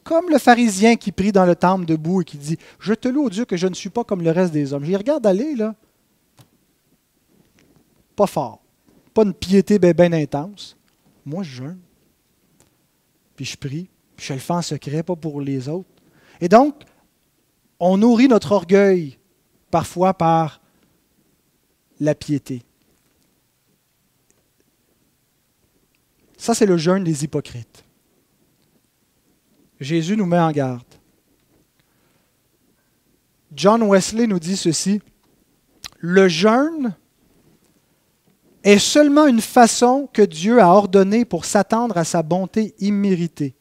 Comme le pharisien qui prie dans le temple debout et qui dit « Je te loue, ô Dieu, que je ne suis pas comme le reste des hommes. » Je les regarde aller, là. Pas fort. Pas une piété bien intense. Moi, je jeûne. Puis je prie. Puis je le fais en secret, pas pour les autres. Et donc, on nourrit notre orgueil parfois par la piété. Ça, c'est le jeûne des hypocrites. Jésus nous met en garde. John Wesley nous dit ceci: le jeûne est seulement une façon que Dieu a ordonnée pour s'attendre à sa bonté imméritée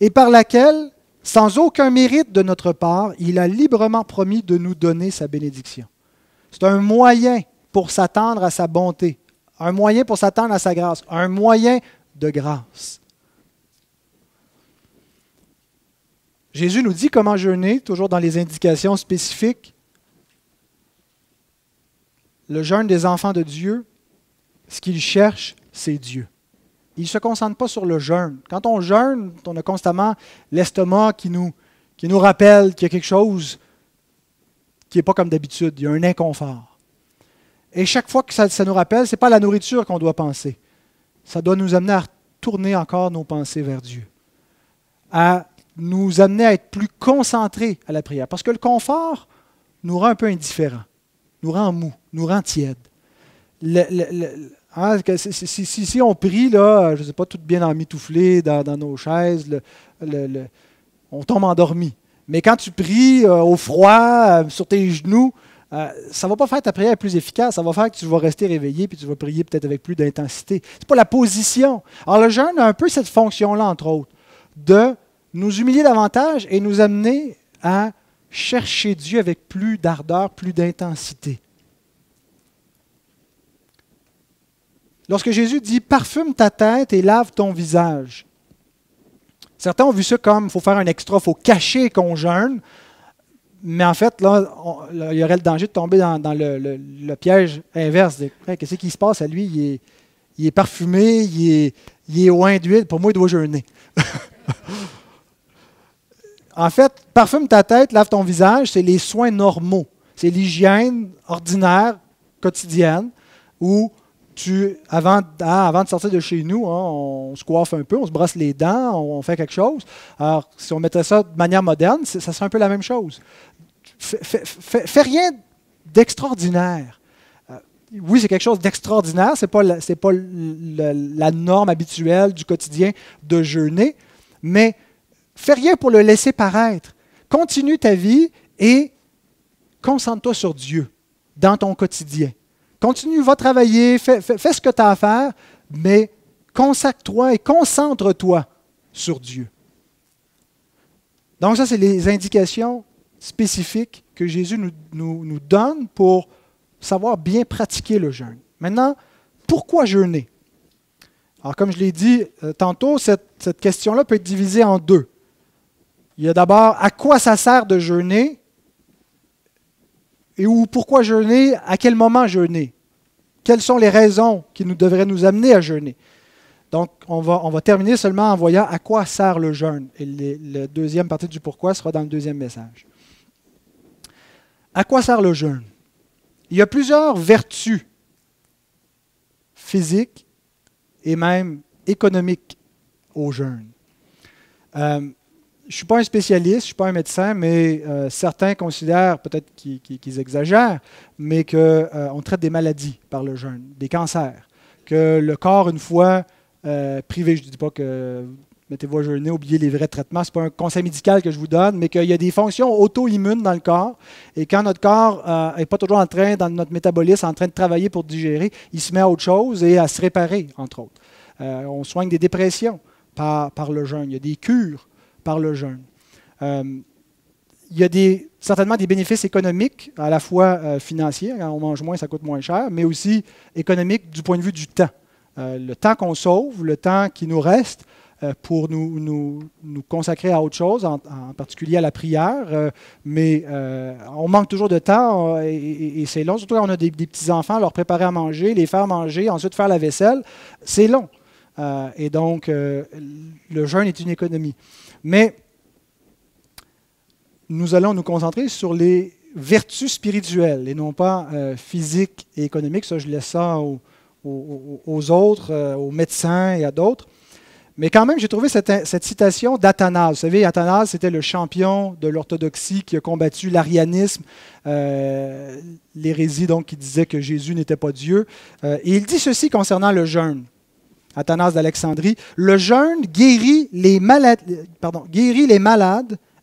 et par laquelle, sans aucun mérite de notre part, il a librement promis de nous donner sa bénédiction. C'est un moyen pour s'attendre à sa bonté, un moyen pour s'attendre à sa grâce, un moyen de grâce. Jésus nous dit comment jeûner, toujours dans les indications spécifiques. Le jeûne des enfants de Dieu, ce qu'ils cherchent, c'est Dieu. Ils ne se concentrent pas sur le jeûne. Quand on jeûne, on a constamment l'estomac qui nous rappelle qu'il y a quelque chose qui n'est pas comme d'habitude. Il y a un inconfort. Et chaque fois que ça nous rappelle, ce n'est pas la nourriture qu'on doit penser. Ça doit nous amener à tourner encore nos pensées vers Dieu. À nous amener à être plus concentrés à la prière. Parce que le confort nous rend un peu indifférents, nous rend mous, nous rend tièdes. Si on prie, là, je ne sais pas, tout bien emmitouflé dans nos chaises, on tombe endormi. Mais quand tu pries au froid, sur tes genoux, ça ne va pas faire ta prière plus efficace, ça va faire que tu vas rester réveillé puis tu vas prier peut-être avec plus d'intensité. Ce n'est pas la position. Alors le jeûne a un peu cette fonction-là, entre autres, de nous humilier davantage et nous amener à chercher Dieu avec plus d'ardeur, plus d'intensité. Lorsque Jésus dit « parfume ta tête et lave ton visage », certains ont vu ça comme il faut faire un extra, il faut cacher qu'on jeûne, mais en fait, là, il y aurait le danger de tomber dans le piège inverse. Qu'est-ce qui se passe à lui? Il est parfumé, il est oint d'huile, pour moi, il doit jeûner. En fait, parfume ta tête, lave ton visage, c'est les soins normaux. C'est l'hygiène ordinaire, quotidienne, où avant de sortir de chez nous, on se coiffe un peu, on se brosse les dents, on fait quelque chose. Alors, si on mettait ça de manière moderne, ça serait un peu la même chose. Fais rien d'extraordinaire. Oui, c'est quelque chose d'extraordinaire, ce n'est pas la norme habituelle du quotidien de jeûner, mais fais rien pour le laisser paraître. Continue ta vie et concentre-toi sur Dieu dans ton quotidien. Continue, va travailler, fais ce que tu as à faire, mais consacre-toi et concentre-toi sur Dieu. Donc ça, c'est les indications spécifiques que Jésus nous donne pour savoir bien pratiquer le jeûne. Maintenant, pourquoi jeûner? Alors, comme je l'ai dit tantôt, cette question-là peut être divisée en deux. Il y a d'abord, à quoi ça sert de jeûner? Et pourquoi jeûner? À quel moment jeûner? Quelles sont les raisons qui devraient nous amener à jeûner? Donc, on va terminer seulement en voyant à quoi sert le jeûne. Et la deuxième partie du pourquoi sera dans le deuxième message. À quoi sert le jeûne? Il y a plusieurs vertus physiques et même économiques au jeûne. Je ne suis pas un spécialiste, je ne suis pas un médecin, mais certains considèrent, peut-être qu'ils exagèrent, mais qu'on traite des maladies par le jeûne, des cancers, que le corps, une fois privé, je ne dis pas que mettez-vous à jeûner, oubliez les vrais traitements, ce n'est pas un conseil médical que je vous donne, mais qu'il y a des fonctions auto-immunes dans le corps, et quand notre corps n'est pas toujours en train, dans notre métabolisme, en train de travailler pour digérer, il se met à autre chose et à se réparer, entre autres. On soigne des dépressions par le jeûne, il y a des cures par le jeûne. Il y a certainement des bénéfices économiques, à la fois financiers, quand on mange moins, ça coûte moins cher, mais aussi économiques du point de vue du temps. Le temps qu'on sauve, le temps qui nous reste pour nous consacrer à autre chose, en particulier à la prière, mais on manque toujours de temps et c'est long, surtout quand on a des petits-enfants, leur préparer à manger, les faire manger, ensuite faire la vaisselle, c'est long. Et donc, le jeûne est une économie. Mais nous allons nous concentrer sur les vertus spirituelles et non pas physiques et économiques. Ça, je laisse ça aux autres, aux médecins et à d'autres. Mais quand même, j'ai trouvé cette citation d'Athanase. Vous savez, Athanase, c'était le champion de l'orthodoxie qui a combattu l'arianisme, l'hérésie donc qui disait que Jésus n'était pas Dieu. Et il dit ceci concernant le jeûne. Athanase d'Alexandrie, le jeûne guérit les malades,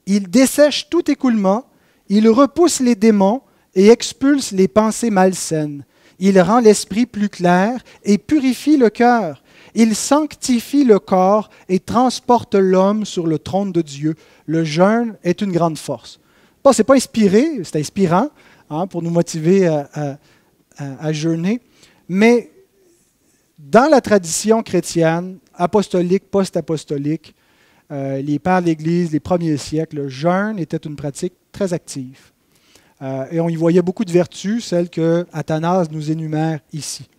il dessèche tout écoulement, il repousse les démons et expulse les pensées malsaines. Il rend l'esprit plus clair et purifie le cœur. Il sanctifie le corps et transporte l'homme sur le trône de Dieu. Le jeûne est une grande force. Bon, ce n'est pas inspiré, c'est inspirant pour nous motiver à jeûner, mais dans la tradition chrétienne, apostolique, post-apostolique, les pères de l'Église, les premiers siècles, le jeûne était une pratique très active. Et on y voyait beaucoup de vertus, celles que Athanase nous énumère ici.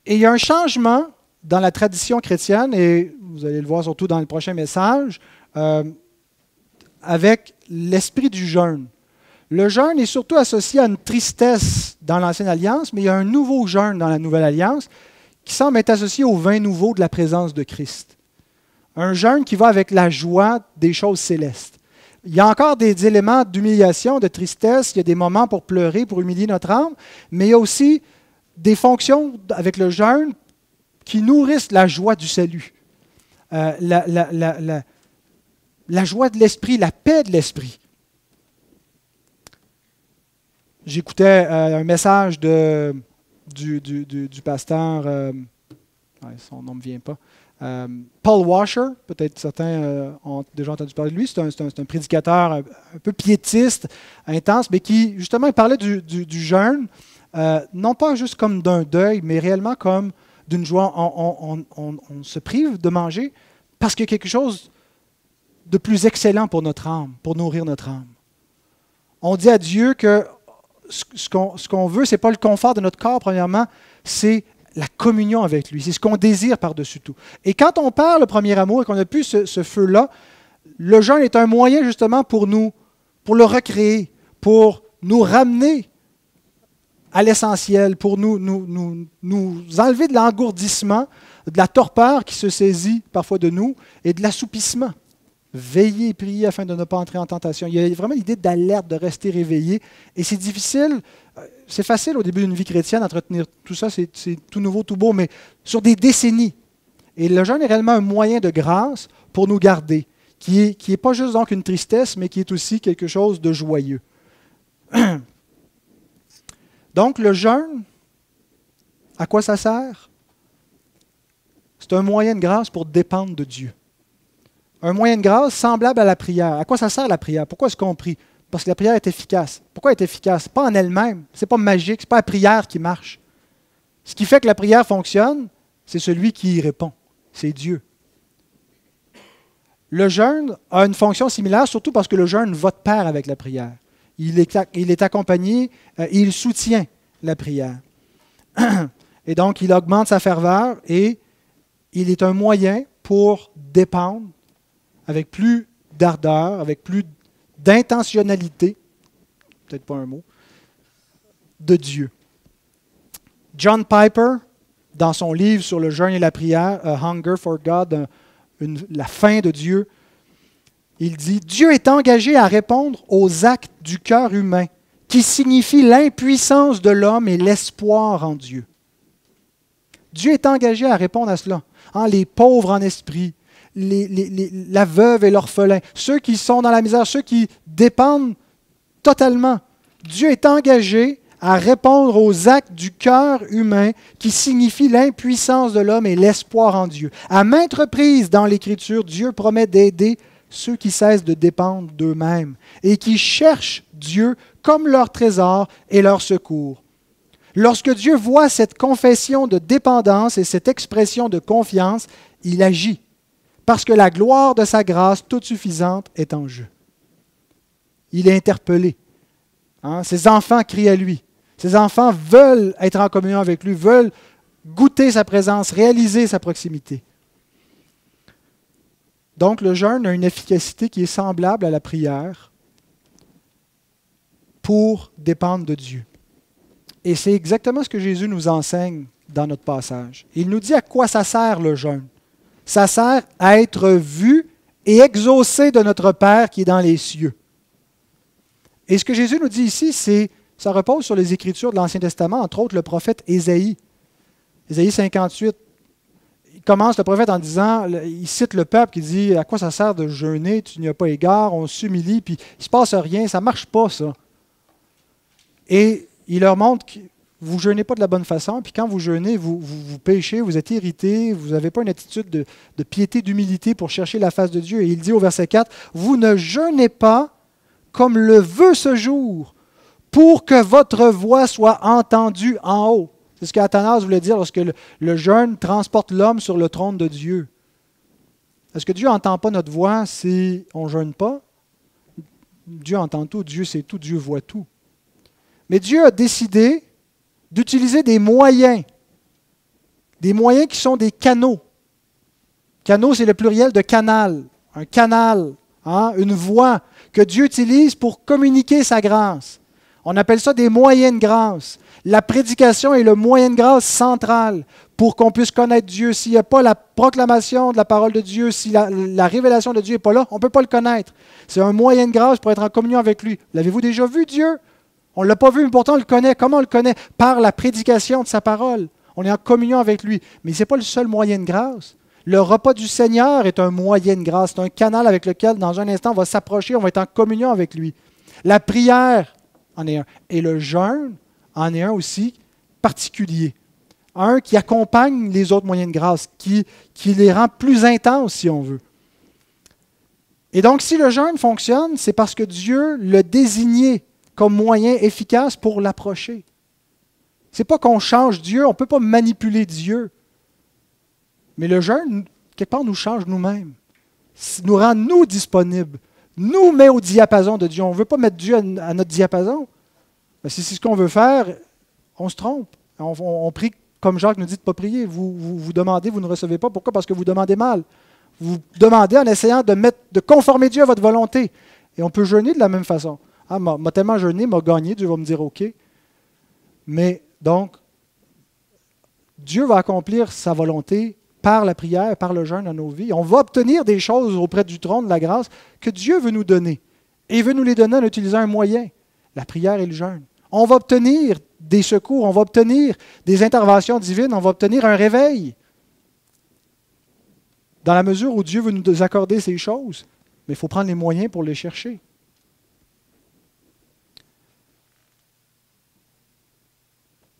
Et il y a un changement dans la tradition chrétienne, et vous allez le voir surtout dans le prochain message, avec l'esprit du jeûne. Le jeûne est surtout associé à une tristesse dans l'Ancienne Alliance, mais il y a un nouveau jeûne dans la Nouvelle Alliance qui semble être associé au vin nouveau de la présence de Christ. Un jeûne qui va avec la joie des choses célestes. Il y a encore des éléments d'humiliation, de tristesse, il y a des moments pour pleurer, pour humilier notre âme, mais il y a aussi des fonctions avec le jeûne qui nourrissent la joie du salut, la joie de l'esprit, la paix de l'esprit. J'écoutais un message du pasteur, son nom ne me vient pas, Paul Washer, peut-être certains ont déjà entendu parler de lui, c'est un prédicateur un peu piétiste, intense, mais qui justement parlait du jeûne, non pas juste comme d'un deuil, mais réellement comme d'une joie. On se prive de manger parce qu'il y a quelque chose de plus excellent pour notre âme, pour nourrir notre âme. On dit à Dieu que ce qu'on veut, ce n'est pas le confort de notre corps, premièrement, c'est la communion avec lui. C'est ce qu'on désire par-dessus tout. Et quand on perd le premier amour et qu'on n'a plus ce feu-là, le jeûne est un moyen justement pour le recréer, pour nous ramener à l'essentiel, pour nous enlever de l'engourdissement, de la torpeur qui se saisit parfois de nous et de l'assoupissement. Veiller et prier afin de ne pas entrer en tentation. Il y a vraiment l'idée d'alerte, de rester réveillé. Et c'est difficile, c'est facile au début d'une vie chrétienne d'entretenir tout ça, c'est tout nouveau, tout beau, mais sur des décennies. Et le jeûne est réellement un moyen de grâce pour nous garder, qui est pas juste donc une tristesse, mais qui est aussi quelque chose de joyeux. Donc le jeûne, à quoi ça sert? C'est un moyen de grâce pour dépendre de Dieu. Un moyen de grâce semblable à la prière. À quoi ça sert la prière? Pourquoi est-ce qu'on prie? Parce que la prière est efficace. Pourquoi elle est efficace? Pas en elle-même, ce n'est pas magique, ce n'est pas la prière qui marche. Ce qui fait que la prière fonctionne, c'est celui qui y répond. C'est Dieu. Le jeûne a une fonction similaire, surtout parce que le jeûne va de pair avec la prière. Il est accompagné, il soutient la prière. Et donc, il augmente sa ferveur et il est un moyen pour dépendre avec plus d'ardeur, avec plus d'intentionnalité, peut-être pas un mot, de Dieu. John Piper, dans son livre sur le jeûne et la prière, A Hunger for God, la faim de Dieu, il dit « Dieu est engagé à répondre aux actes du cœur humain qui signifient l'impuissance de l'homme et l'espoir en Dieu. » Dieu est engagé à répondre à cela. Les pauvres en esprit, la veuve et l'orphelin, ceux qui sont dans la misère, ceux qui dépendent totalement. Dieu est engagé à répondre aux actes du cœur humain qui signifient l'impuissance de l'homme et l'espoir en Dieu. À maintes reprises dans l'Écriture, Dieu promet d'aider ceux qui cessent de dépendre d'eux-mêmes et qui cherchent Dieu comme leur trésor et leur secours. Lorsque Dieu voit cette confession de dépendance et cette expression de confiance, il agit, parce que la gloire de sa grâce toute suffisante est en jeu. Il est interpellé. Ses enfants crient à lui. Ses enfants veulent être en communion avec lui, veulent goûter sa présence, réaliser sa proximité. Donc le jeûne a une efficacité qui est semblable à la prière pour dépendre de Dieu. Et c'est exactement ce que Jésus nous enseigne dans notre passage. Il nous dit à quoi ça sert le jeûne. Ça sert à être vu et exaucé de notre Père qui est dans les cieux. Et ce que Jésus nous dit ici, ça repose sur les Écritures de l'Ancien Testament, entre autres le prophète Ésaïe. Ésaïe 58. Il commence le prophète en disant, il cite le peuple qui dit « À quoi ça sert de jeûner? Tu n'y as pas égard, on s'humilie, puis il ne se passe rien, ça ne marche pas ça. » Et il leur montre que vous ne jeûnez pas de la bonne façon, puis quand vous jeûnez, vous péchez, vous êtes irrité, vous n'avez pas une attitude de piété, d'humilité pour chercher la face de Dieu. Et il dit au verset 4, « Vous ne jeûnez pas comme le veut ce jour, pour que votre voix soit entendue en haut. » C'est ce qu'Athanase voulait dire lorsque le jeûne transporte l'homme sur le trône de Dieu. Est-ce que Dieu n'entend pas notre voix si on ne jeûne pas? Dieu entend tout, Dieu sait tout, Dieu voit tout. Mais Dieu a décidé d'utiliser des moyens qui sont des canaux. Canaux, c'est le pluriel de canal. Un canal, une voie que Dieu utilise pour communiquer sa grâce. On appelle ça des moyens de grâce. La prédication est le moyen de grâce central pour qu'on puisse connaître Dieu. S'il n'y a pas la proclamation de la parole de Dieu, si la révélation de Dieu n'est pas là, on ne peut pas le connaître. C'est un moyen de grâce pour être en communion avec lui. L'avez-vous déjà vu, Dieu? On ne l'a pas vu, mais pourtant on le connaît. Comment on le connaît? Par la prédication de sa parole. On est en communion avec lui. Mais ce n'est pas le seul moyen de grâce. Le repas du Seigneur est un moyen de grâce. C'est un canal avec lequel, dans un instant, on va s'approcher, on va être en communion avec lui. La prière en est un. Et le jeûne en est un aussi particulier. Un qui accompagne les autres moyens de grâce, qui les rend plus intenses, si on veut. Et donc, si le jeûne fonctionne, c'est parce que Dieu l'a désigné comme moyen efficace pour l'approcher. Ce n'est pas qu'on change Dieu, on ne peut pas manipuler Dieu. Mais le jeûne, quelque part, nous change nous-mêmes. Nous rend nous disponibles. Nous met au diapason de Dieu. On ne veut pas mettre Dieu à notre diapason. Ben, si c'est ce qu'on veut faire, on se trompe. On prie comme Jacques nous dit de ne pas prier. Vous demandez, vous ne recevez pas. Pourquoi? Parce que vous demandez mal. Vous demandez en essayant de conformer Dieu à votre volonté. Et on peut jeûner de la même façon. Ah, m'a tellement jeûné, m'a gagné, Dieu va me dire OK. Mais donc, Dieu va accomplir sa volonté par la prière, par le jeûne dans nos vies. On va obtenir des choses auprès du trône de la grâce que Dieu veut nous donner. Et il veut nous les donner en utilisant un moyen, la prière et le jeûne. On va obtenir des secours, on va obtenir des interventions divines, on va obtenir un réveil. Dans la mesure où Dieu veut nous accorder ces choses, mais il faut prendre les moyens pour les chercher.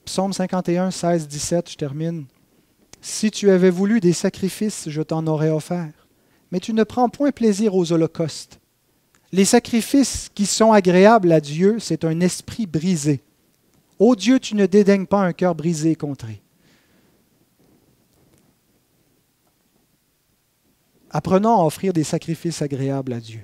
Psaume 51, 16, 17, je termine. « Si tu avais voulu des sacrifices, je t'en aurais offert, mais tu ne prends point plaisir aux holocaustes. Les sacrifices qui sont agréables à Dieu, c'est un esprit brisé. Ô Dieu, tu ne dédaignes pas un cœur brisé et contré. » Apprenons à offrir des sacrifices agréables à Dieu.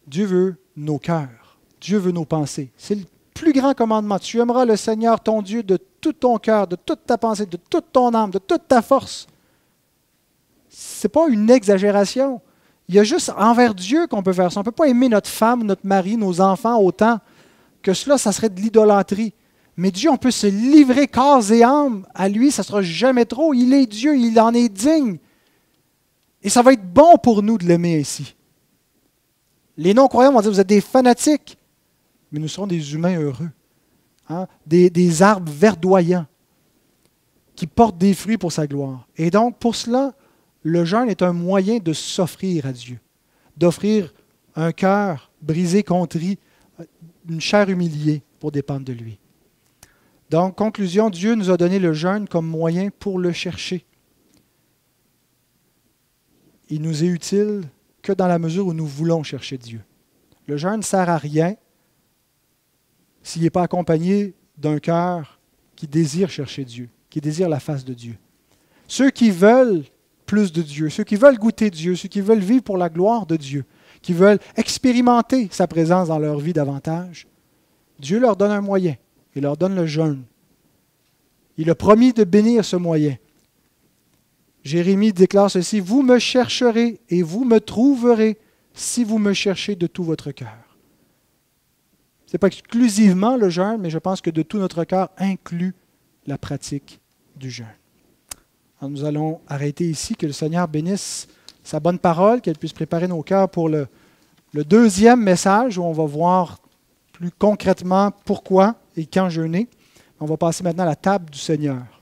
Dieu veut nos cœurs. Dieu veut nos pensées. C'est le plus grand commandement. Tu aimeras le Seigneur ton Dieu de tout ton cœur, de toute ta pensée, de toute ton âme, de toute ta force. Ce n'est pas une exagération. Il y a juste envers Dieu qu'on peut faire ça. On ne peut pas aimer notre femme, notre mari, nos enfants autant que cela, ça serait de l'idolâtrie. Mais Dieu, on peut se livrer corps et âme à lui, ça ne sera jamais trop. Il est Dieu, il en est digne. Et ça va être bon pour nous de l'aimer ainsi. Les non-croyants vont dire, vous êtes des fanatiques. Mais nous serons des humains heureux. Des arbres verdoyants qui portent des fruits pour sa gloire. Et donc, pour cela, le jeûne est un moyen de s'offrir à Dieu, d'offrir un cœur brisé, contrit, une chair humiliée pour dépendre de lui. Donc, conclusion, Dieu nous a donné le jeûne comme moyen pour le chercher. Il nous est utile que dans la mesure où nous voulons chercher Dieu. Le jeûne ne sert à rien s'il n'est pas accompagné d'un cœur qui désire chercher Dieu, qui désire la face de Dieu. Ceux qui veulent plus de Dieu, ceux qui veulent goûter Dieu, ceux qui veulent vivre pour la gloire de Dieu, qui veulent expérimenter sa présence dans leur vie davantage, Dieu leur donne un moyen, il leur donne le jeûne. Il a promis de bénir ce moyen. Jérémie déclare ceci, « Vous me chercherez et vous me trouverez si vous me cherchez de tout votre cœur. » Ce n'est pas exclusivement le jeûne, mais je pense que de tout notre cœur inclut la pratique du jeûne. Alors, nous allons arrêter ici, que le Seigneur bénisse sa bonne parole, qu'elle puisse préparer nos cœurs pour le deuxième message où on va voir plus concrètement pourquoi et quand jeûner. On va passer maintenant à la table du Seigneur.